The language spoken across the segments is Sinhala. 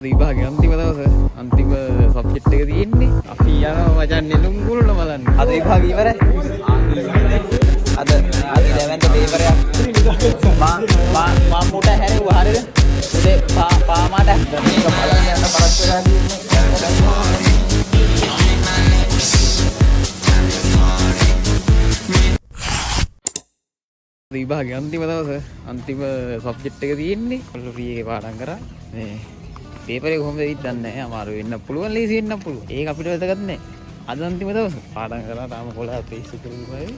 විභාගේ අන්තිම දවස අන්තිම සබ්ජෙක්ට් එක තියෙන්නේ අපි යනවා මචං නෙළුම් කුරුල්ල බලන්න. අද විභාගය ඉවරයි. අද දැවැන්ත පේපර් එකක් මා මුට හැරෙව්වා හරියද? උදේ පාමාට මේක බලන්න යන්න පරක්ක වෙලා තියෙන්නේ. විභාගේ අන්තිම දවස අන්තිම සබ්ජෙක්ට් එක තියෙන්නේ. කොල්ල ෆ්‍රී එකේ පාඩම් කරා. මේ පේපර් එක කොහොමද වෙයිද දන්නේ නැහැ. අමාරු වෙන්න පුළුවන්, ලේසි වෙන්න පුළුවන්. ඒක අපිට වැදගත් නැහැ. අද අන්තිම දවස පාඩම් කරලා තාම 11 පේස් උතුරුයි.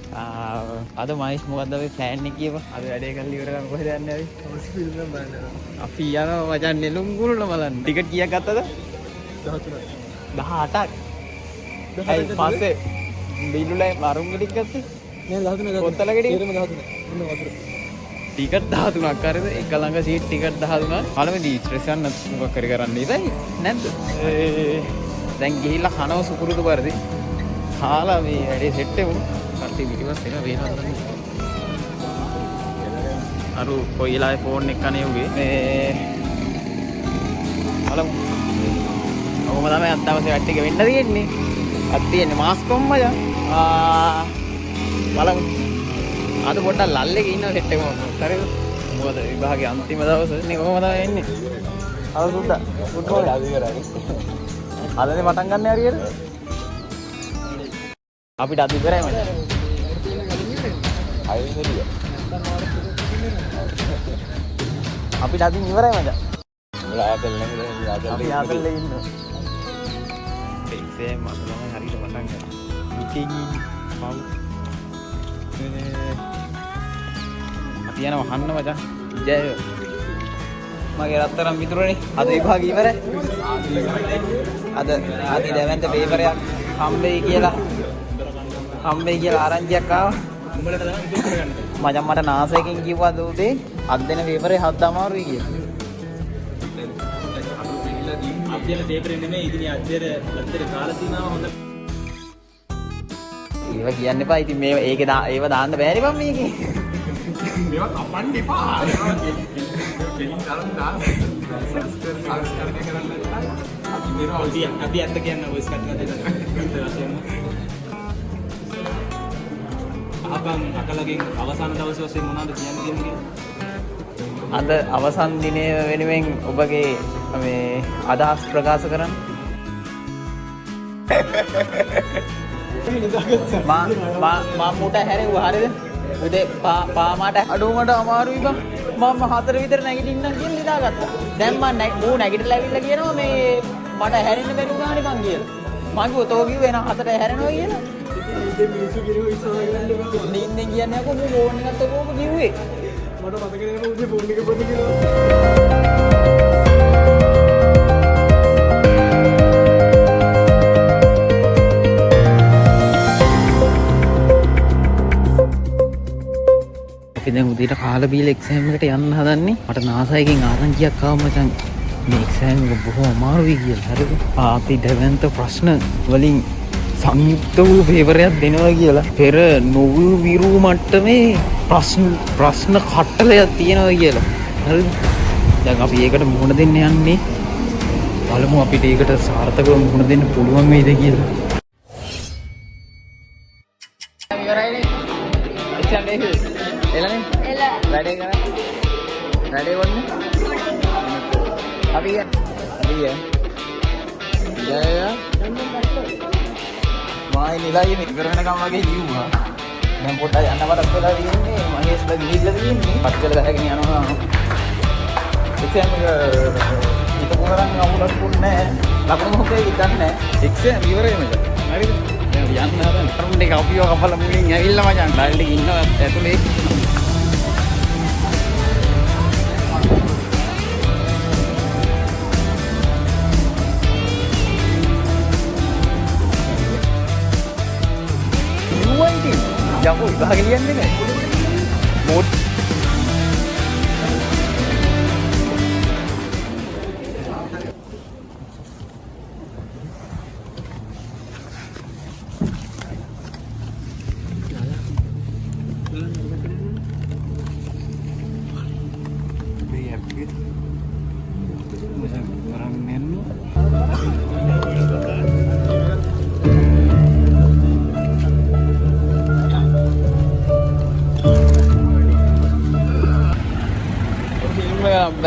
අද මයිස් මොකද්ද ඔය ප්ලෑන් එක කියපන්. අද වැඩේ කරලා ඉවර කරන් කොහෙද යන්නේ අපි? ෆිල්ම් එක බලන්න. අපි යනවා මචං නෙළුම් කුරුල්ල බලන්න. ටිකට් කීයක් ගත්තද? 13ක්. 18ක්. ඒ පස්සේ බිල්ලුලයි අරුන් ගෙඩියක් ගත්තේ? නෑ 13ක්. කොත්තල ගෙඩිය? 13ක්. ඉන්න වතුර. ටිකට් 13ක් හරිද? එක ළඟ සීට් ටිකට් 13ක්. පළවෙනි ස්ට්‍රෙස් යන්න මොකක් කර කරන්න ඉතින් නැද්ද? දැන් ගිහිල්ලා කනව සුපුරුදු පරිදි කාලා මේ වැඩේ සෙට් වෙමු. කට්ටිය පිටිපස්ස එනවා වේනවද දන්නේ. අරු කොයිලායි ෆෝන් එක කනේ උගේ. මේ බලමු. ඔහොම තමයි අත් දවසේ වැට් එක වෙන්න තියෙන්නේ. අත් තියෙන්නේ මාස්ක් කොම්මද? බලමු. අද පොඩ්ඩක් ලල් එකේ ඉන්න සෙට් එකම හරිද? මොකද විභාගේ අන්තිම දවසේ ඉන්නේ කොහොම තමයි එන්නේ? අද සුද්දා ෆුට්බෝල් අද ඉවරයි. අදනේ පටන් ගන්න හරියට. අපිට අද ඉවරයි මචං. අයියෙන්නේ. අපිට අද ඉවරයි මචං. මුලා ආතල් නෙමෙයි අපි ආතල් ඉන්නවා. එක්සෑම් අද තමයි හරියට පටන් ගන්න. ඉතින් පව් අපි යනවා අහන්න මචං. ජය මගේ රත්තරන් මිතුරනේ. අද විභාගය ඉවරයි. අද දැවැන්ත පේපර් එකක් හම්බෙයි කියලා ආරංචියක් ආවා. උඹලට තමයි ඉතින් කරගන්න. මචං මට නාසයකින් කිව්වා දූතේ අද දෙන පේපරේ 7 අමාරුයි කියලා. අධ්‍යයන පේපරේ නෙමෙයි ඉතින් අධ්‍යයන කාල සීමාව හොඳ. ඒව කියන්න එපා. ඉතින් මේ ඒව දාන්න බෑනේ මම මේකේ. මේවා කපන්න එපා. දෙලින් තරම් දාන්න. සංස්කරණය කරන්න නැත්නම් අපි ඇත්ත කියන්න වොයිස් කට් කරලා අපන් අකලගෙන් අවසාන දවසේ ඔස්සේ මොනවද කියන්නේ? අද අවසන් දිනය වෙනුවෙන් ඔබගේ මේ අදහස් ප්‍රකාශ කරන්න. මා මුට හැරෙව්වා හරියද? උදේ පාමාට අඩුවමට අමාරුයි බං. මම 4 විතර නැගිටින්නම් කියලා නිදාගත්තා. දැන් මම නැගිටලා ඇවිල්ලා කියනවා මේ මට හැරෙන්න බැරි වුණානේ බං කියලා. මම කිව්වා තෝ කිව්වේ එහෙනම් 4 හැරෙනවා කියලා. ඉතින් මිනිස්සු කිරුව ඉස්සරහ ගන්න බෑ. නිින්දෙන් කියන්නේ අකෝ මම ෆෝන් එකත් ඔකෝම කිව්වේ. මට මතක නෑ උදේ ෆෝන් එක පොත කිරුවා. අපි දැන් උදේට කාලා බීලා එක්සෑම් එකට යන්න හදන්නේ. මට නාසයකින් ආරංචියක් ආව මචං. මේ එක්සෑම් එක බොහොම අමාරුයි කියලා. හරිද? අපි දැවැන්ත ප්‍රශ්න වලින් සංයුක්ත වූ පේපරයක් දෙනවා කියලා. පෙර නොවු විරු මට්ටමේ ප්‍රශ්න කට්ටලයක් තියෙනවා කියලා. හරිද? දැන් අපි ඒකට මුහුණ දෙන්න යන්නේ. බලමු අපිට ඒකට සාර්ථකව මුහුණ දෙන්න පුළුවන් වේද කියලා. ඉවරයිනේ. එච්චර නේද? එළනේ? වැඩේ කරා. වැඩේ වොන්නේ? අපි ජය මායි නිලාගෙන ඉවර වෙනකම් වගේ ලියුවා. දැන් පොඩ්ඩක් යන්න වරක් වෙලා තියෙන්නේ. මහේස්ලා ගිහිල්ලා තියෙන්නේ. පත්කල ගහගෙන යනවා. එක්සෑම් එක හිතපොරන් අමුලක් පුන්නේ නැහැ. ලකුණු මොකද ඉතින් නැහැ. එක්සෑම් ඉවරයි මචං. හරිද? දැන් යන්න හදන. ටර්ම් එක අපිව කපලා මුලින් ඇවිල්ලා මචං. ඩයිල් එකේ ඉන්නවා ඇතුලේ. යකෝ විභාග ලියන්නේ නැහැ. බෝඩ් මේ ඇප් එක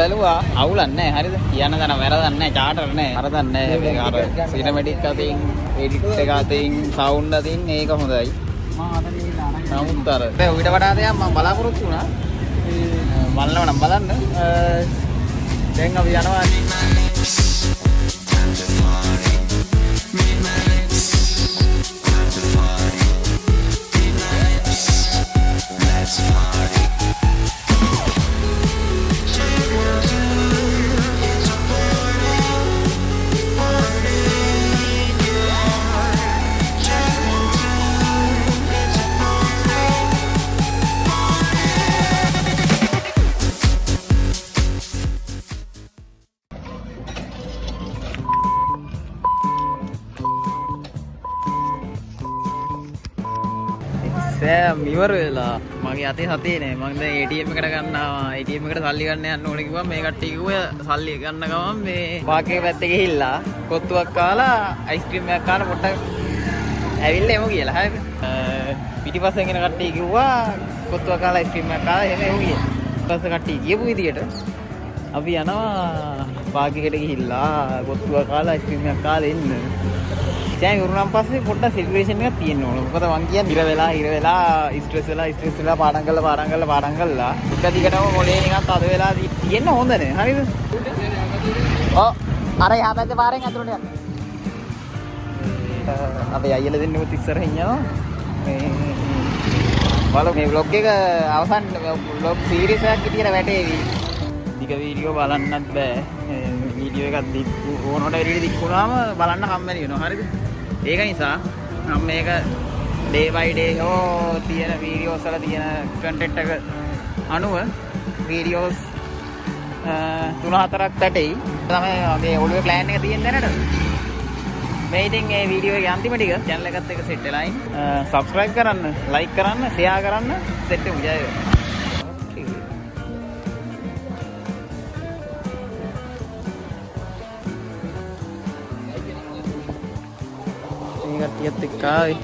බැලුවා අවුලක් නැහැ හරිද කියන්න දන වැරදක් නැහැ චාටර් නැහැ වරදක් නැහැ මේක අර සිනමැටික් අතින් එඩිට් එක අතින් සවුන්ඩ් අතින් ඒක හොඳයි නමුත් අර ඊට වඩා දෙයක් මම බලාපොරොත්තු වුණා බලනව නම් බලන්න දැන් අපි යනවා ඉවර වෙලා මගේ අතේ සතේ නෑ මම දැන් ATM එකට ගන්නවා ATM එකට සල්ලි ගන්න යන්න ඕනේ කිව්වා මේ කට්ටිය කිව්වා සල්ලි ගන්න ගමන් මේ පාකේ පැත්තේ ගිහිල්ලා කොත්තුවක් කාලා අයිස්ක්‍රීම් එකක් කාලා පොඩ්ඩක් ඇවිල්ලා එමු කියලා හරිද පිටිපස්සෙන් එන කට්ටිය කිව්වා කොත්තුවක් කාලා අයිස්ක්‍රීම් එකක් කාලා එහෙම එමු කියලා ඊපස්සේ කට්ටිය කියපු විදියට අපි යනවා පාකේකට ගිහිල්ලා කොත්තුවක් කාලා අයිස්ක්‍රීම් එකක් කාලා එන්න දැන් උරුණන් පස්සේ පොඩ්ඩක් සිටුේෂන් එකක් තියෙන්න ඕන. මොකද මං කියන්නේ ඉර වෙලා ස්ට්‍රෙස් වෙලා පාඩම් කරලා එක දිගටම මොලේ නිකන් තද වෙලා තියෙන්න හොඳ නෑ. හරිද? ඔව්. අර එහා පැත්තේ පාරෙන් අතුරට යන්න. අපි අයියලා දෙන්නෙමුත් ඉස්සරහින් යනවා. මේ vlog එක අවසන් vlog series එකක් විදියට වැටේවි. දිග වීඩියෝ බලන්නත් බෑ. වීඩියෝ එකක් ඕනකට වැඩි දික්ුණාම බලන්න කම්මැලි වෙනවා. හරිද? ඒක නිසා මම මේක day by day තියෙන වීඩියෝස් වල තියෙන content එක අනුව වීඩියෝස් 3-4ක් තටෙයි. තමයි මේ ඔළුවේ plan එක තියෙන්නේ නේද? මේ ඉතින් මේ වීඩියෝ එකේ අන්තිම ටික channel එකත් එක්ක set වෙලා ඉන්න. subscribe කරන්න, like කරන්න, share කරන්න set වෙමු. ජය වේවා. කට්ටියත් එක්ක ආවේ.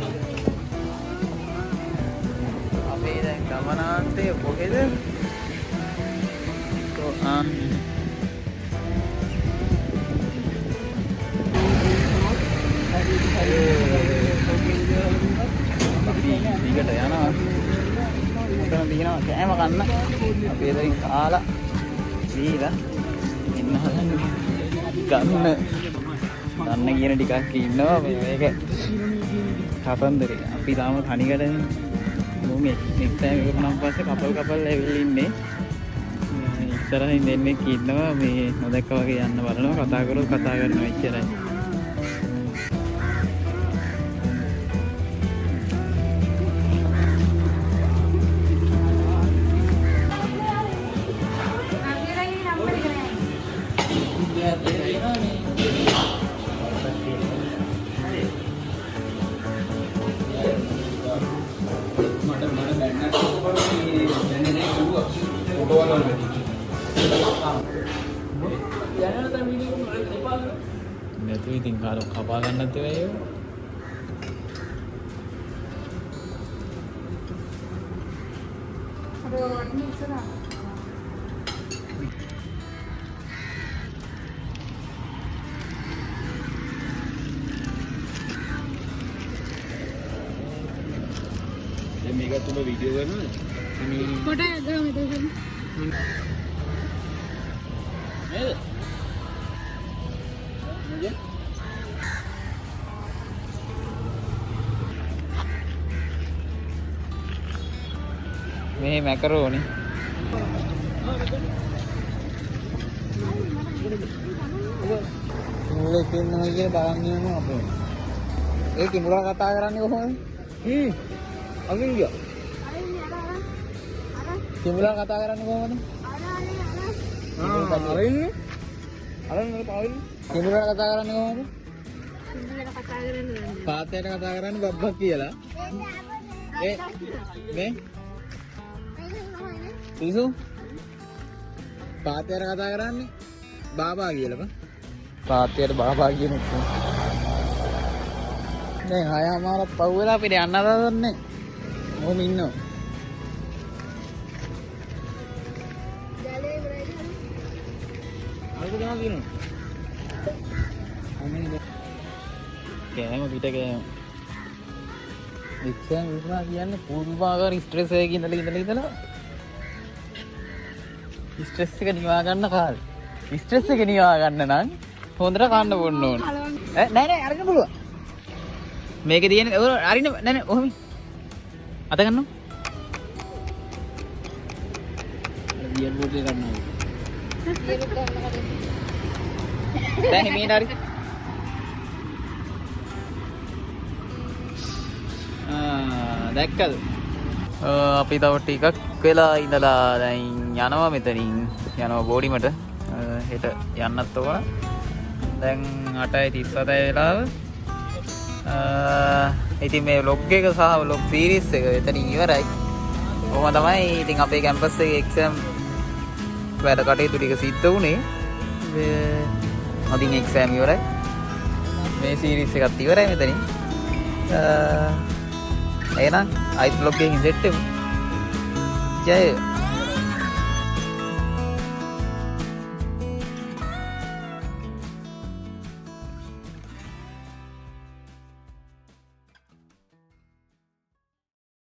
අපි දැන් ගමනාන්තේ කොහෙද? දිගට යනවා. උතන දිනනවා කෑම කන්න. අපි එතනින් කාලා දීලා එන්න හදන්නේ. ගන්න කියන ටිකක් ඉන්නවා මේක කතන්දරේ. අපි තාම තනිකඩ මේ නෙක්ස්ට් ටයිම් එක වුණාන් පස්සේ කපල් ඇවිල්ලා ඉන්නේ. ඉස්සරහින් දෙන්නෙක් ඉන්නවා මේ නොදැක්ක වගේ යන්න බලනවා කතා කරනවා එච්චරයි. නැතු ඉතින් කාරෝ කපා ගන්නත් වෙයි. මේක තුම වීඩියෝ කරනවද? කොට ගාම දෙන්න. නේද? මේ මැකරෝනි මුලේ කියනවා කියන බලන්න යනවා අපේ. ඒ කිඹුලා කතා කරන්නේ කොහොමද? අගින් ගියා. කිඹුලා කතා කරන්නේ කොහොමද? අරින්නේ. අරන්නේ පාවිල්. කිඹුලා කතා කරන්නේ කොහොමද? කිඹුලා කතා කරන්නේ. පාතයට කතා කරන්නේ බබ්බක් කියලා. මේ පිසු පාතයට කතා කරන්නේ බාබා කියලා බං. පාතයට බාබා කියන එක. දැන් 6:00 පව් වෙලා අපිට යන්න හදන්නේ. මොහොම ඉන්නවා. කනවා කියනවා. කෑම පිට කෑම. එක්සෑම් විකුණා කියන්නේ පුදුමාකාර ස්ට්‍රෙස් එකකින් ඉඳලා ස්ට්‍රෙස් එක නිවා ගන්න කාලේ. ස්ට්‍රෙස් එක නිවා ගන්න නම් හොඳට කන්න බොන්න ඕන. නෑ නෑ අරගෙන පුළුවන්. මේකේ තියෙන අරින්න නෑ නෑ ඔහොම. අත ගන්නවා. බියර් බෝට් එක ගන්නවා. දැන් හිමීට හරි. දැක්කද? අපි තව ටිකක් වෙලා ඉඳලා දැන් යනවා මෙතනින්. යනවා බෝඩිමට. හෙට යන්නත් ඕන. දැන් 8:37 වෙලාව. ඉතින් මේ vlog එක සහ vlog series එක එතනින් ඉවරයි. කොහොම තමයි ඉතින් අපේ කැම්පස් එකේ එක්සෑම් වැඩ කටයුතු ටික සිද්ධ වුණේ. අදින් එක්සෑම් ඉවරයි. මේ series එකත් ඉවරයි මෙතනින්. එහෙනම් අයිත් vlog එකකින් දෙට්ටෙමු. ජය